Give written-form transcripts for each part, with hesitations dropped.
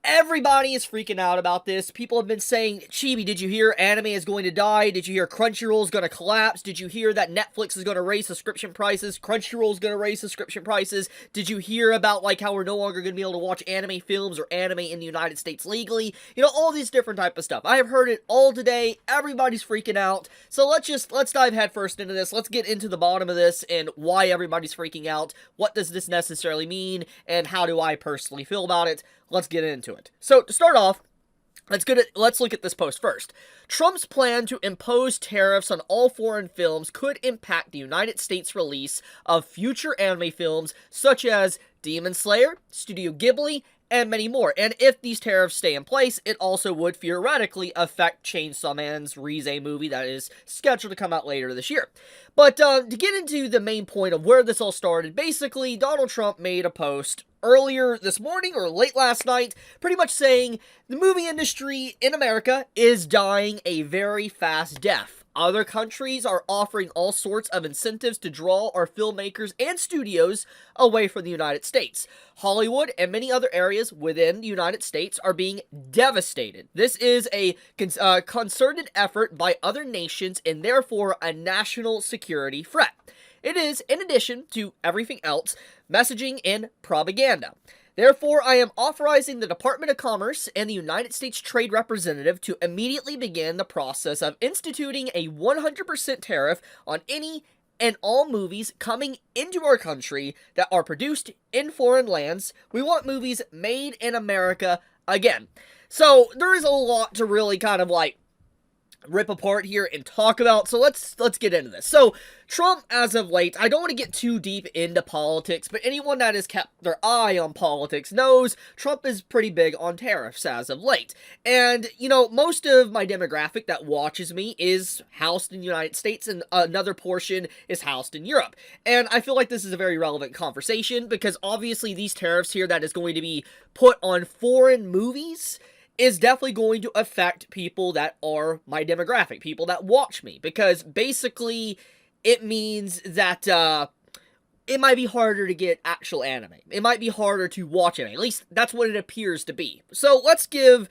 Everybody is freaking out about this. People have been saying, Chibi, did you hear anime is going to die? Did you hear Crunchyroll is going to collapse? Did you hear that Netflix is going to raise subscription prices? Crunchyroll is going to raise subscription prices? Did you hear about, like, how we're no longer going to be able to watch anime films or anime in the United States legally? You know, all these different type of stuff. I have heard it all today. Everybody's freaking out. So let's dive headfirst into this. Let's get into the bottom of this and why everybody's freaking out. What does this necessarily mean? And how do I personally feel about it? Let's get into it. So, to start off, let's look at this post first. Trump's plan to impose tariffs on all foreign films could impact the United States release of future anime films such as Demon Slayer, Studio Ghibli, and many more. And if these tariffs stay in place, it also would theoretically affect Chainsaw Man's Rize movie that is scheduled to come out later this year. But to get into the main point of where this all started, basically, Donald Trump made a post earlier this morning or late last night, pretty much saying the movie industry in America is dying a very fast death. Other countries are offering all sorts of incentives to draw our filmmakers and studios away from the United States. Hollywood and many other areas within the United States are being devastated. This is a concerted effort by other nations and therefore a national security threat. It is, in addition to everything else, messaging and propaganda. Therefore, I am authorizing the Department of Commerce and the United States Trade Representative to immediately begin the process of instituting a 100% tariff on any and all movies coming into our country that are produced in foreign lands. We want movies made in America again. So, there is a lot to really kind of like rip apart here and talk about, so let's get into this. So, Trump, as of late, I don't want to get too deep into politics, but anyone that has kept their eye on politics knows Trump is pretty big on tariffs as of late. And, you know, most of my demographic that watches me is housed in the United States, and another portion is housed in Europe. And I feel like this is a very relevant conversation, because obviously these tariffs here that is going to be put on foreign movies is definitely going to affect people that are my demographic, people that watch me, because basically it means that it might be harder to get actual anime. It might be harder to watch anime. At least that's what it appears to be. So let's give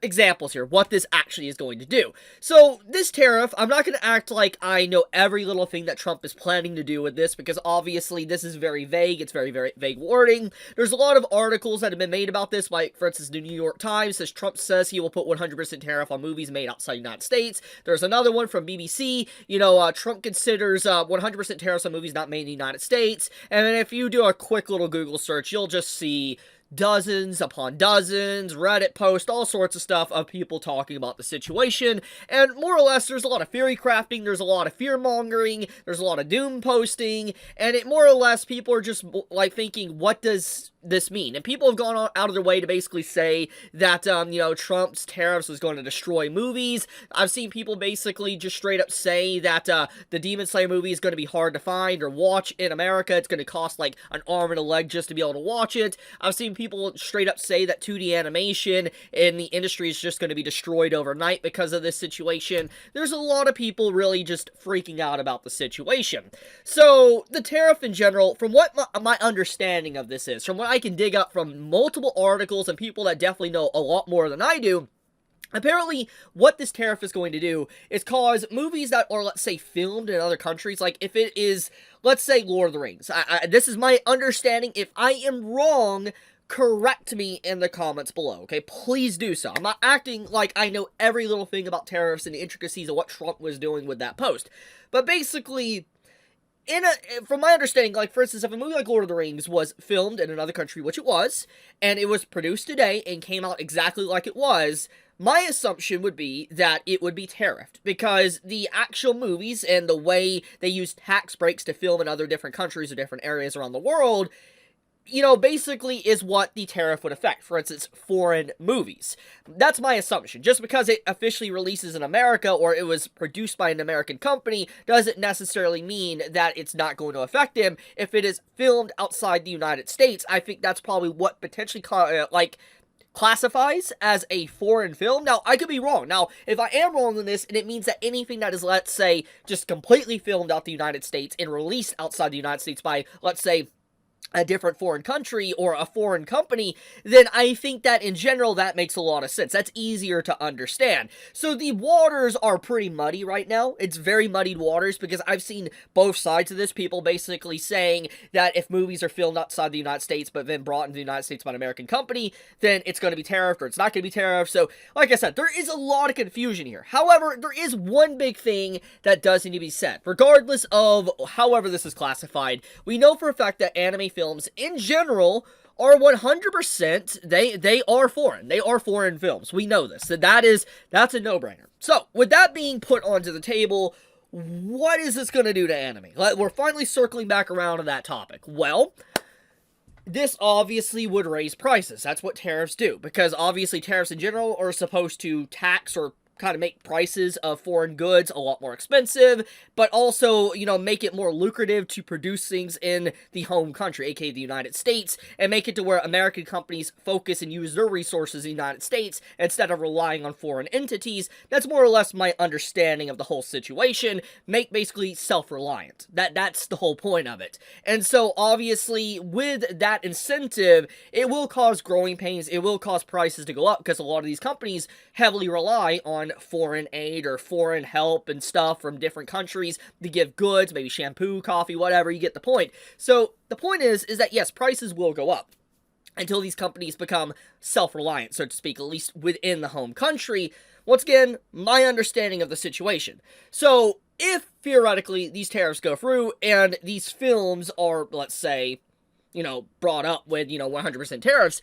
examples here, what this actually is going to do. So, this tariff, I'm not going to act like I know every little thing that Trump is planning to do with this, because obviously this is very vague, it's very, very vague wording. There's a lot of articles that have been made about this, like, for instance, the New York Times says Trump says he will put 100% tariff on movies made outside the United States. There's another one from BBC, you know, Trump considers 100% tariffs on movies not made in the United States, and then if you do a quick little Google search, you'll just see dozens upon dozens, Reddit posts, all sorts of stuff of people talking about the situation, and more or less there's a lot of theory crafting, there's a lot of fear mongering, there's a lot of doom posting, and it more or less people are just like thinking, what does this mean? And people have gone out of their way to basically say that, you know, Trump's tariffs was going to destroy movies. I've seen people basically just straight up say that the Demon Slayer movie is going to be hard to find or watch in America. It's going to cost like an arm and a leg just to be able to watch it. I've seen people straight up say that 2D animation in the industry is just going to be destroyed overnight because of this situation. There's a lot of people really just freaking out about the situation. So, the tariff in general, from what my understanding of this is, from what I can dig up from multiple articles and people that definitely know a lot more than I do, apparently, what this tariff is going to do is cause movies that are, let's say, filmed in other countries, like if it is, let's say, Lord of the Rings. This is my understanding. If I am wrong, correct me in the comments below, okay? Please do so. I'm not acting like I know every little thing about tariffs and the intricacies of what Trump was doing with that post. But basically, from my understanding, like, for instance, if a movie like Lord of the Rings was filmed in another country, which it was, and it was produced today and came out exactly like it was, my assumption would be that it would be tariffed, because the actual movies and the way they use tax breaks to film in other different countries or different areas around the world, you know, basically is what the tariff would affect. For instance, foreign movies. That's my assumption. Just because it officially releases in America or it was produced by an American company doesn't necessarily mean that it's not going to affect him. If it is filmed outside the United States, I think that's probably what potentially classifies as a foreign film. Now, I could be wrong. Now, if I am wrong on this, and it means that anything that is, let's say, just completely filmed out the United States and released outside the United States by, let's say, a different foreign country or a foreign company, then I think that in general that makes a lot of sense. That's easier to understand. So the waters are pretty muddy right now. It's very muddied waters because I've seen both sides of this. People basically saying that if movies are filmed outside the United States but then brought into the United States by an American company, then it's going to be tariffed or it's not going to be tariffed. So like I said, there is a lot of confusion here. However, there is one big thing that does need to be said. Regardless of however this is classified, we know for a fact that anime films in general are 100%, they are foreign. They are foreign films. We know this. So that's a no-brainer. So, with that being put onto the table, what is this going to do to anime? We're finally circling back around to that topic. Well, this obviously would raise prices. That's what tariffs do, because obviously tariffs in general are supposed to tax or kind of make prices of foreign goods a lot more expensive, but also, you know, make it more lucrative to produce things in the home country, aka the United States, and make it to where American companies focus and use their resources in the United States instead of relying on foreign entities. That's more or less my understanding of the whole situation. Make basically self-reliant. That's the whole point of it. And so, obviously, with that incentive, it will cause growing pains, it will cause prices to go up, because a lot of these companies heavily rely on foreign aid or foreign help and stuff from different countries to give goods, maybe shampoo, coffee, whatever. You get the point. So the point is that yes, prices will go up until these companies become self-reliant, so to speak, at least within the home country. Once again, my understanding of the situation. So if theoretically these tariffs go through and these films are, let's say, you know, brought up with, you know, 100% tariffs,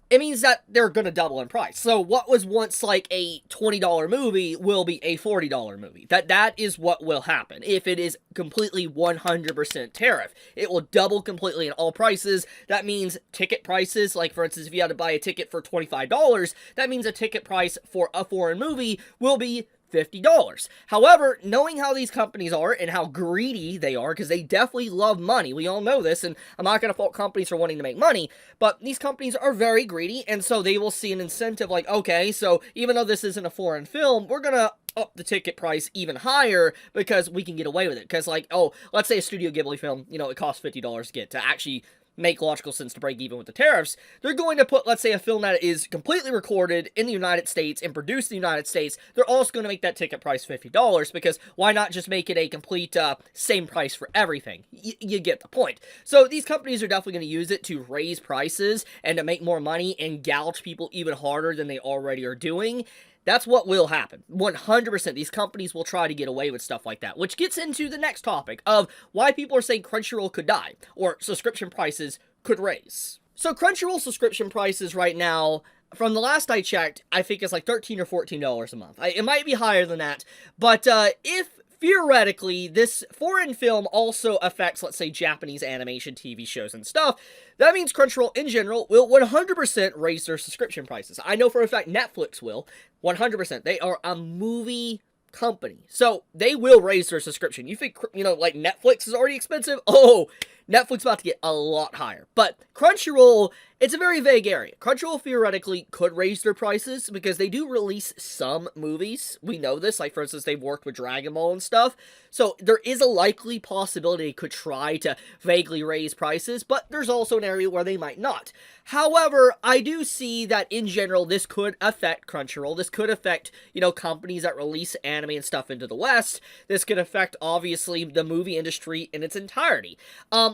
it means that they're going to double in price. So what was once like a $20 movie will be a $40 movie. That is what will happen if it is completely 100% tariff. It will double completely in all prices. That means ticket prices, like for instance, if you had to buy a ticket for $25, that means a ticket price for a foreign movie will be $50. However, knowing how these companies are and how greedy they are, because they definitely love money, we all know this, and I'm not going to fault companies for wanting to make money, but these companies are very greedy, and so they will see an incentive like, okay, so even though this isn't a foreign film, we're going to up the ticket price even higher because we can get away with it. Because like, oh, let's say a Studio Ghibli film, you know, it costs $50 to get to actually make logical sense to break even with the tariffs. They're going to put, let's say, a film that is completely recorded in the United States and produced in the United States. They're also going to make that ticket price $50 because why not just make it a complete same price for everything? You get the point. So these companies are definitely going to use it to raise prices and to make more money and gouge people even harder than they already are doing. That's what will happen. 100%. These companies will try to get away with stuff like that, which gets into the next topic of why people are saying Crunchyroll could die or subscription prices could raise. So Crunchyroll subscription prices right now, from the last I checked, I think it's like $13 or $14 a month. It might be higher than that, but if theoretically, this foreign film also affects, let's say, Japanese animation, TV shows, and stuff, that means Crunchyroll, in general, will 100% raise their subscription prices. I know for a fact Netflix will, 100%. They are a movie company, so they will raise their subscription. You think, you know, like Netflix is already expensive? Oh, Netflix about to get a lot higher. But Crunchyroll, it's a very vague area. Crunchyroll theoretically could raise their prices because they do release some movies. We know this. Like, for instance, they've worked with Dragon Ball and stuff. So there is a likely possibility they could try to vaguely raise prices, but there's also an area where they might not. However, I do see that in general, this could affect Crunchyroll. This could affect, you know, companies that release anime and stuff into the West. This could affect, obviously, the movie industry in its entirety.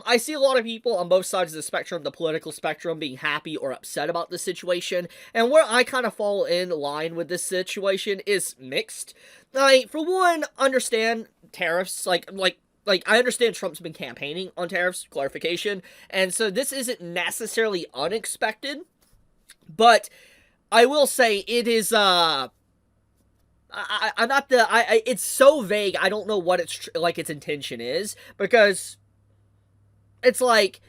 I see a lot of people on both sides of the spectrum, the political spectrum, being happy or upset about the situation, and where I kind of fall in line with this situation is mixed. I, for one, understand tariffs, like I understand Trump's been campaigning on tariffs, clarification, and so this isn't necessarily unexpected, but I will say it is, it's so vague, I don't know what its intention is, because it's like,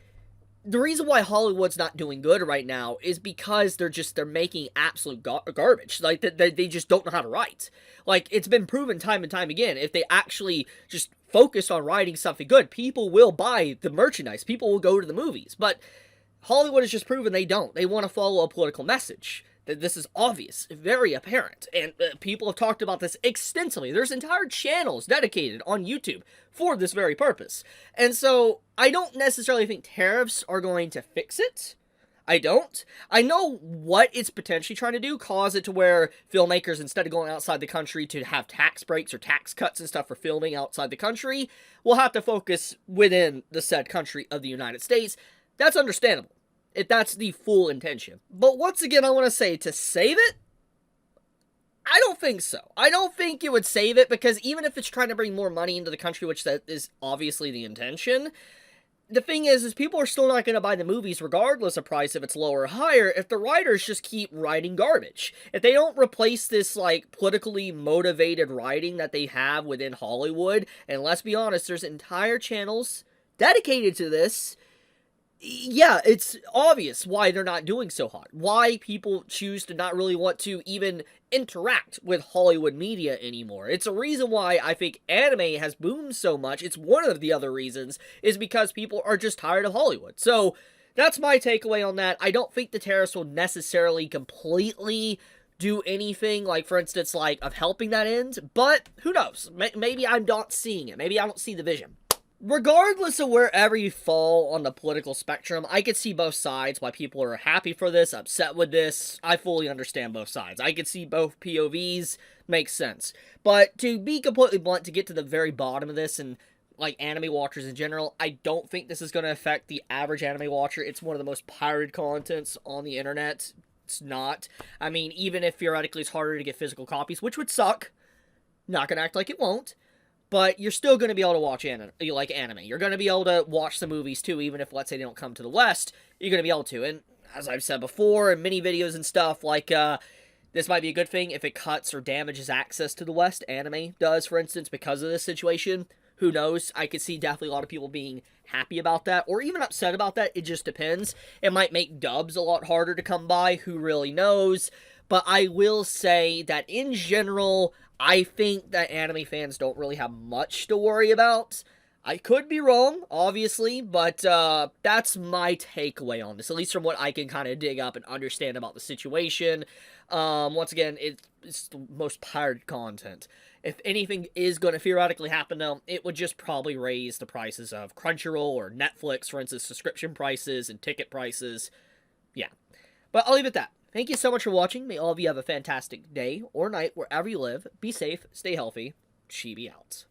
the reason why Hollywood's not doing good right now is because they're making absolute garbage. Like, they just don't know how to write. Like, it's been proven time and time again, if they actually just focus on writing something good, people will buy the merchandise, people will go to the movies, but Hollywood has just proven they don't. They want to follow a political message. This is obvious, very apparent, and people have talked about this extensively. There's entire channels dedicated on YouTube for this very purpose. And so, I don't necessarily think tariffs are going to fix it. I don't. I know what it's potentially trying to do, cause it to where filmmakers, instead of going outside the country to have tax breaks or tax cuts and stuff for filming outside the country, will have to focus within the said country of the United States. That's understandable, if that's the full intention. But once again, I want to say, to save it, I don't think so. I don't think it would save it, because even if it's trying to bring more money into the country, which that is obviously the intention, the thing is people are still not going to buy the movies regardless of price if it's lower or higher if the writers just keep writing garbage. If they don't replace this, like, politically motivated writing that they have within Hollywood, and let's be honest, there's entire channels dedicated to this. Yeah, it's obvious why they're not doing so hot. Why people choose to not really want to even interact with Hollywood media anymore. It's a reason why I think anime has boomed so much. It's one of the other reasons, is because people are just tired of Hollywood. So, that's my takeaway on that. I don't think the tariffs will necessarily completely do anything, like, for instance, like, of helping that end, but who knows? Maybe I'm not seeing it. Maybe I don't see the vision. Regardless of wherever you fall on the political spectrum, I could see both sides, why people are happy for this, upset with this. I fully understand both sides. I could see both POVs, makes sense. But to be completely blunt, to get to the very bottom of this, and like anime watchers in general, I don't think this is going to affect the average anime watcher. It's one of the most pirated contents on the internet. It's not. I mean, even if theoretically it's harder to get physical copies, which would suck, not going to act like it won't. But you're still going to be able to watch anime. You're going to be able to watch the movies too, even if, let's say, they don't come to the West. You're going to be able to. And as I've said before in many videos and stuff, like, this might be a good thing if it cuts or damages access to the West. Anime does, for instance, because of this situation. Who knows? I could see definitely a lot of people being happy about that, or even upset about that. It just depends. It might make dubs a lot harder to come by. Who really knows? But I will say that in general, I think that anime fans don't really have much to worry about. I could be wrong, obviously, but that's my takeaway on this, at least from what I can kind of dig up and understand about the situation. Once again, it's the most pirated content. If anything is going to theoretically happen, though, it would just probably raise the prices of Crunchyroll or Netflix, for instance, subscription prices and ticket prices. Yeah. But I'll leave it at that. Thank you so much for watching. May all of you have a fantastic day or night wherever you live. Be safe, stay healthy. Chibi out.